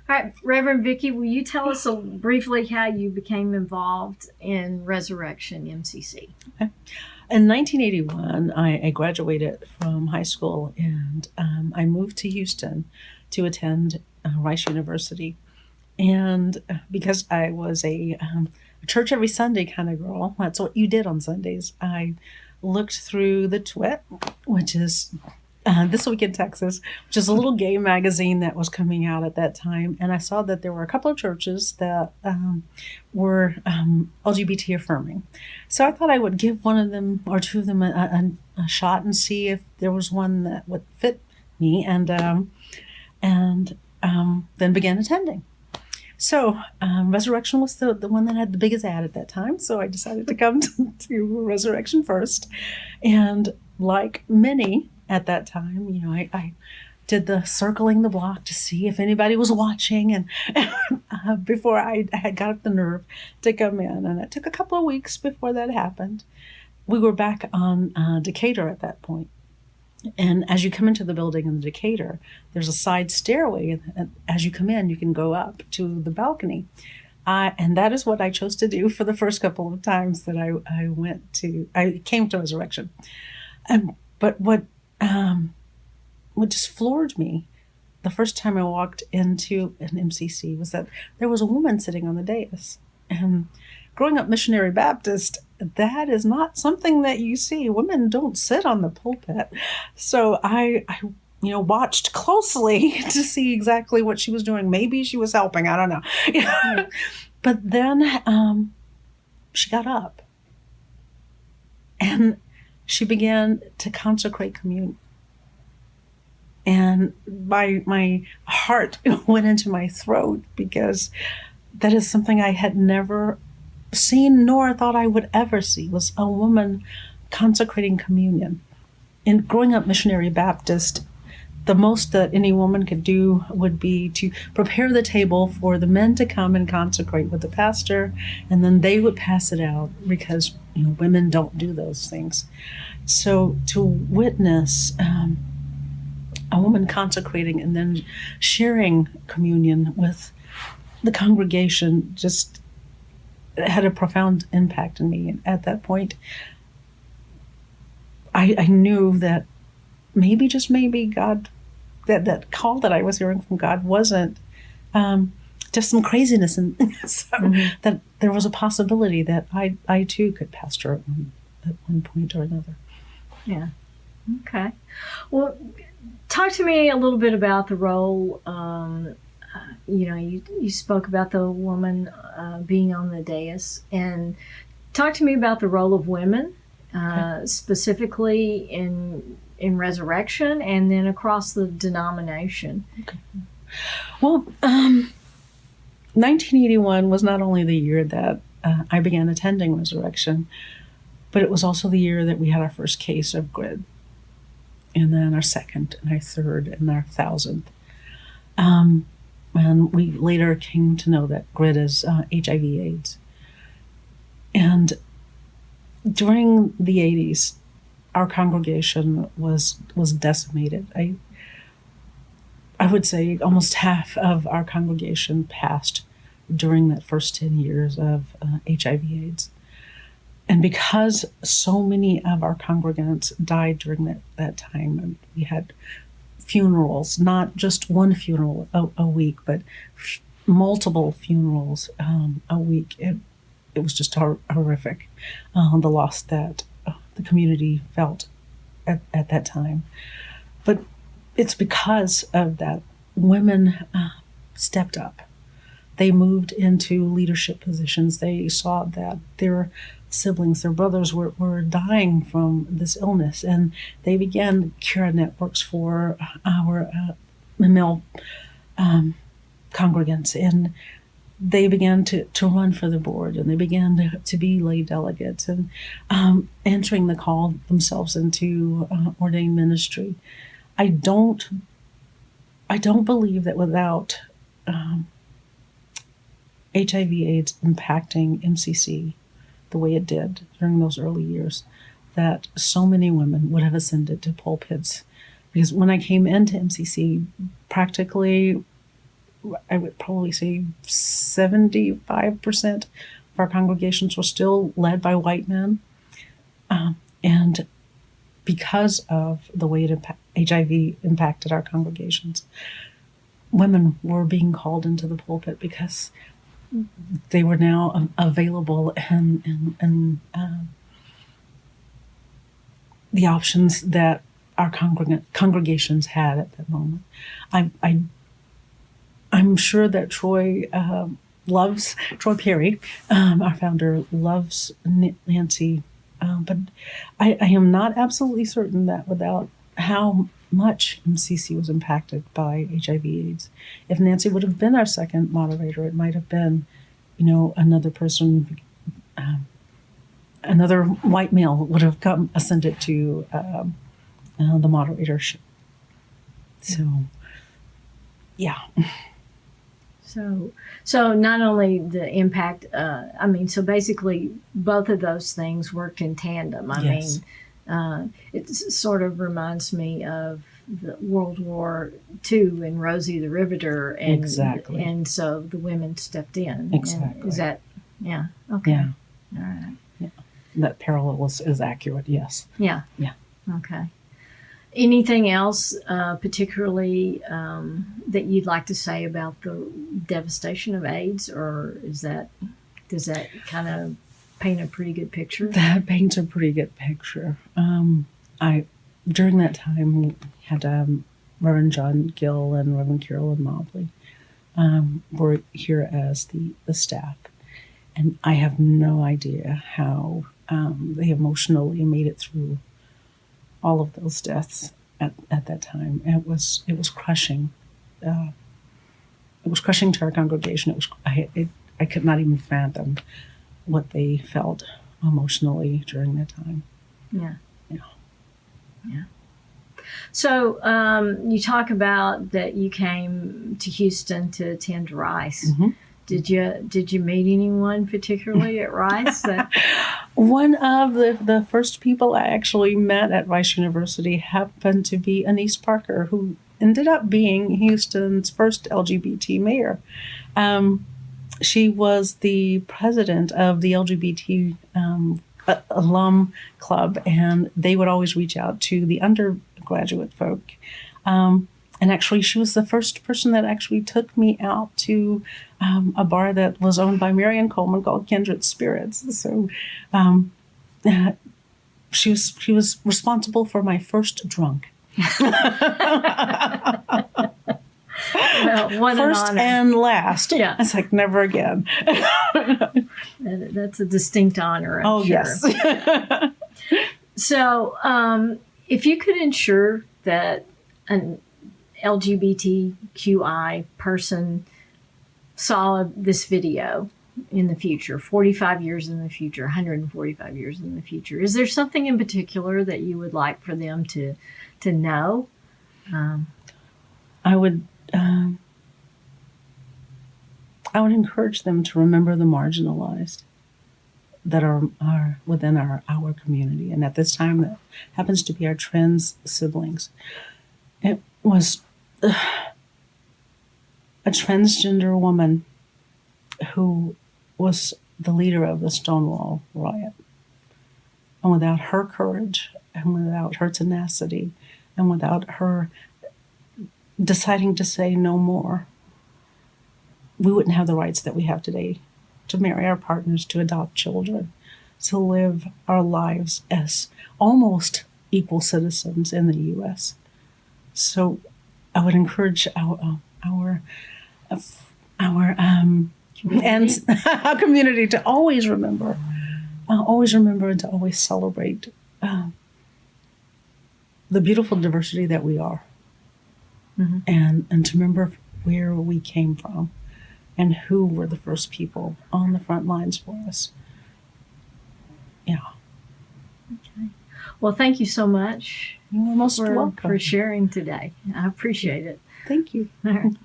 All right, Reverend Vicky, will you tell us briefly how you became involved in Resurrection MCC? In 1981, I graduated from high school and I moved to Houston to attend Rice University. And because I was a church every Sunday kind of girl, that's what you did on Sundays, I looked through the Twit, which is This Week in Texas, which is a little gay magazine that was coming out at that time. And I saw that there were a couple of churches that were LGBT affirming. So I thought I would give one of them or two of them a shot and see if there was one that would fit me, and then began attending. So Resurrection was the one that had the biggest ad at that time. So I decided to come to Resurrection first. And like many at that time, I did the circling the block to see if anybody was watching, and before I had got up the nerve to come in. And it took a couple of weeks before that happened. We were back on Decatur at that point. And as you come into the building in the Decatur, there's a side stairway. And as you come in, you can go up to the balcony. And that is what I chose to do for the first couple of times that I came to Resurrection. But what just floored me the first time I walked into an MCC was that there was a woman sitting on the dais. And growing up missionary Baptist, that is not something that you see. Women don't sit on the pulpit. So I watched closely to see exactly what she was doing. Maybe she was helping. I don't know. But then she got up and she began to consecrate communion. And my heart went into my throat, because that is something I had never seen nor thought I would ever see, was a woman consecrating communion. In growing up missionary Baptist, the most that any woman could do would be to prepare the table for the men to come and consecrate with the pastor, and then they would pass it out, because women don't do those things. So to witness a woman consecrating and then sharing communion with the congregation just had a profound impact on me. And at that point, I knew that maybe, just maybe, God, that call that I was hearing from God wasn't just some craziness, and that there was a possibility that I too could pastor at one point or another. Yeah. Okay. Well, talk to me a little bit about the role. You spoke about the woman being on the dais, and talk to me about the role of women, specifically in Resurrection and then across the denomination. Okay. Well, 1981 was not only the year that I began attending Resurrection, but it was also the year that we had our first case of GRID, and then our second, and our third, and our 1,000th. And we later came to know that GRID is HIV/AIDS. And during the 80s, our congregation was decimated. I would say almost half of our congregation passed during that first 10 years of HIV/AIDS. And because so many of our congregants died during that time, and we had funerals, not just one funeral a week, but multiple funerals a week. It was just horrific, the loss that the community felt at that time. But it's because of that women stepped up. They moved into leadership positions. They saw that their siblings, their brothers were dying from this illness, and they began Cura networks for our male congregants, and they began to run for the board, and they began to be lay delegates, and answering the call themselves into ordained ministry. I don't believe that without HIV/AIDS impacting MCC the way it did during those early years, that so many women would have ascended to pulpits. Because when I came into MCC, practically I would probably say 75% of our congregations were still led by white men. And because of the way HIV impacted our congregations, women were being called into the pulpit because they were now available and the options that our congregations had at that moment. I'm sure that Troy Perry, our founder, loves Nancy, but I am not absolutely certain that without how much MCC was impacted by HIV/AIDS, if Nancy would have been our second moderator, it might have been, another person, another white male would have ascended to the moderatorship. So, yeah. So not only the impact, so basically both of those things worked in tandem. Yes. It sort of reminds me of the World War II and Rosie the Riveter. And, Exactly. And so the women stepped in. Exactly. And is that, yeah, okay. Yeah. All right. Yeah. That parallel is accurate, yes. Yeah. Yeah. Okay. Anything else particularly that you'd like to say about the devastation of AIDS, or does that kind of paint a pretty good picture? That paints a pretty good picture. During that time, we had Reverend John Gill and Reverend Carolyn Mobley were here as the staff, and I have no idea how they emotionally made it through all of those deaths at that time. It was crushing. It was crushing to our congregation. I could not even fathom what they felt emotionally during that time. Yeah. Yeah. Yeah. So you talk about that you came to Houston to attend Rice. Mm-hmm. Did you meet anyone particularly at Rice? One of the first people I actually met at Rice University happened to be Anise Parker, who ended up being Houston's first LGBT mayor. She was the president of the LGBT alum club, and they would always reach out to the undergraduate folk. And actually, she was the first person that actually took me out to a bar that was owned by Marion Coleman called Kindred Spirits. So she was responsible for my first drunk. Well, what first an honor. And last. Yeah. It's like never again. That's a distinct honor, I'm sure. Yes. So if you could ensure that an LGBTQI person saw this video in the future, 45 years in the future, 145 years in the future, is there something in particular that you would like for them to know? I would encourage them to remember the marginalized that are within our community, and at this time that happens to be our trans siblings. It was a transgender woman who was the leader of the Stonewall riot. And without her courage, and without her tenacity, and without her deciding to say no more, we wouldn't have the rights that we have today to marry our partners, to adopt children, to live our lives as almost equal citizens in the U.S. So I would encourage our community to always remember and to always celebrate the beautiful diversity that we are, Mm-hmm. and to remember where we came from and who were the first people on the front lines for us. Yeah. Okay. Well, thank you so much You're most welcome. for sharing today. I appreciate it. Thank you. All right.